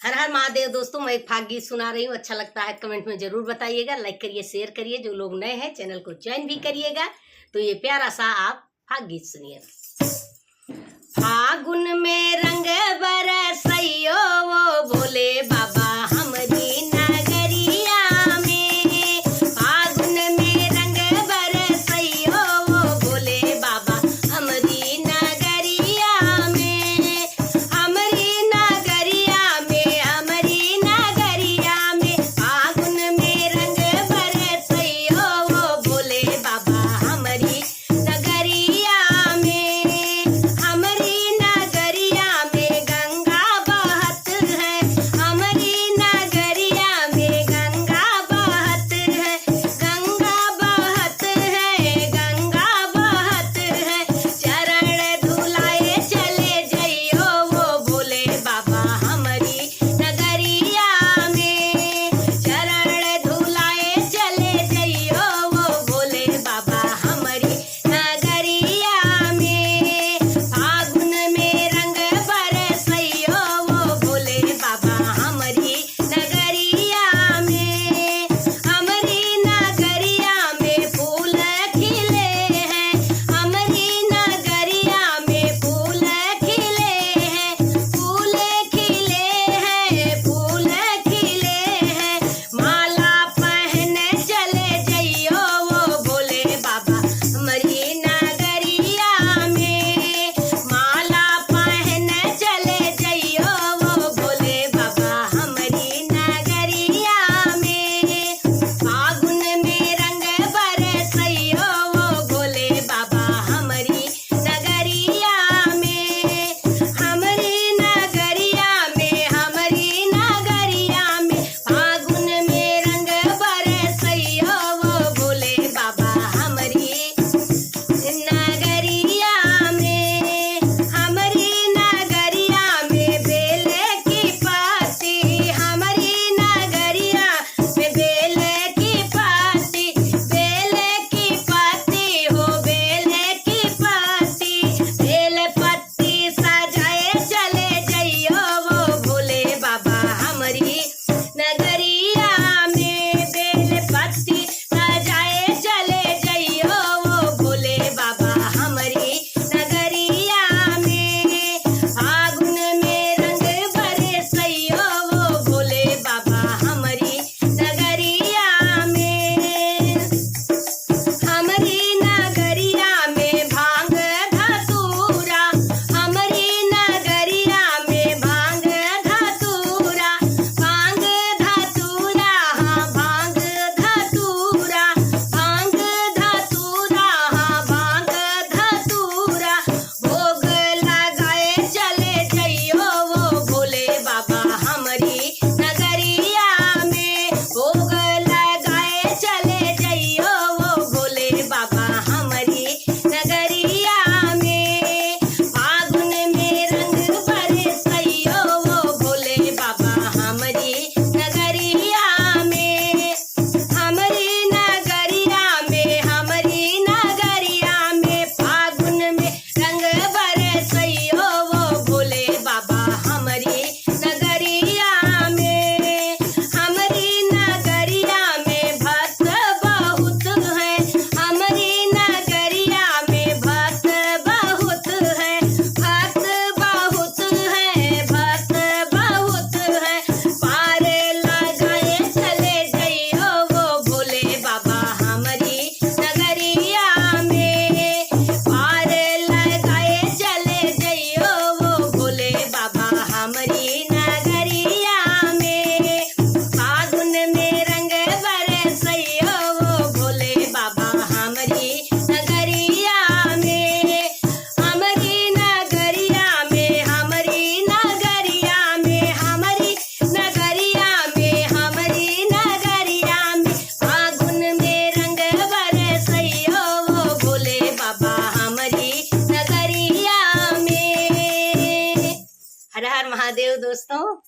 हर हर महादेव दोस्तों, मैं एक फाग गीत सुना रही हूँ। अच्छा लगता है कमेंट में जरूर बताइएगा, लाइक करिए, शेयर करिए। जो लोग नए हैं चैनल को ज्वाइन भी करिएगा। तो ये प्यारा सा आप फाग गीत सुनिए। फागुन में रंग बरसइयो वो भोले बाबा हमरी नगरिया में। फागुन में रंग बरसइयो वो भोले बाबा हमरी नगरिया में। हमरी नगरिया में, हमरी नगरिया में। फागुन में रंग बरसइयो वो भोले बाबा हमरी नगरिया में। हमरी नगरिया में गंगा बहत है, हमरी नगरिया में गंगा बहत है। गंगा बहत है, गंगा बहत है। चरण धुलाए चले जइयो वो भोले बाबा हमरी नगरिया में। चरण धुलाए चले जइयो वो भोले बाबा हमरी नगरिया में। फागुन में रंग बरसइयो वो भोले बाबा हमरी नगरिया में। हमरी नगरिया में फूल खिले हैं, हमरी नगरिया में फूल खिले हैं। फूल खिले हैं, फूल खिले हैं। माला पहने चले जइयो वो भोले बाबा हमरी नगरिया में। माला पहने चले जइयो वो भोले बाबा हमरी नगरिया में। फागुन में रंग बरसइयो वो भोले बाबा हमरी नगरिया में। हमरी नगरिया में, हमरी नगरिया में। फागुन में रंग बरसइयो वो भोले बाबा हमरी नगरिया में। हमरी नगरिया में बेल की पत्ती, हमरी नगरिया में बेल की पत्ती। बेल की पत्ती हो, बेल की पत्ती। बेल पत्ती सजाए चले जइयो वो भोले बाबा हमरी नगरिया में। बेल पत्ती सजाए चले जइयो वो भोले बाबा हमरी नगरिया में। फागुन में रंग बरसइयो वो भोले बाबा हमरी नगरिया में। हमरी नगरिया में भांग धतूरा, हमरी नगरिया में भांग धतूरा। भांग धतूरा, हाँ भांग धतूरा। भांग धतूरा, हाँ भांग धतूरा। भोग लगाए चले जइयो वो भोले बाबा हमरी नगरिया में। भोग लगाए चले जइयो वो भोले बाबा हमरी नगरिया में। फागुन में रंग बरसइयो वो भोले बाबा हमरी नगरिया में। हमरी नगरिया में, हमरी नगरिया में। फागुन में रंग बरसइयो वो भोले बाबा हमरी नगरिया में। हमरी नगरिया में भक्त बहुत है, हमरी नगरिया में भक्त बहुत है। भक्त बहुत है, भक्त बहुत है। पार लगाए चले जइयो वो भोले बाबा हमरी नगरिया में। पार लगाए चले जइयो वो भोले बाबा हमरी नगरिया में। फागुन में रंग बरसइयो वो भोले बाबा हमरी नगरिया में। हमरी नगरिया में, हमरी नगरिया में। हमरी नगरिया में, हमरी नगरिया में। फागुन में रंग बरसइयो वो भोले बाबा हमरी नगरिया में। हर हर महादेव दोस्तों।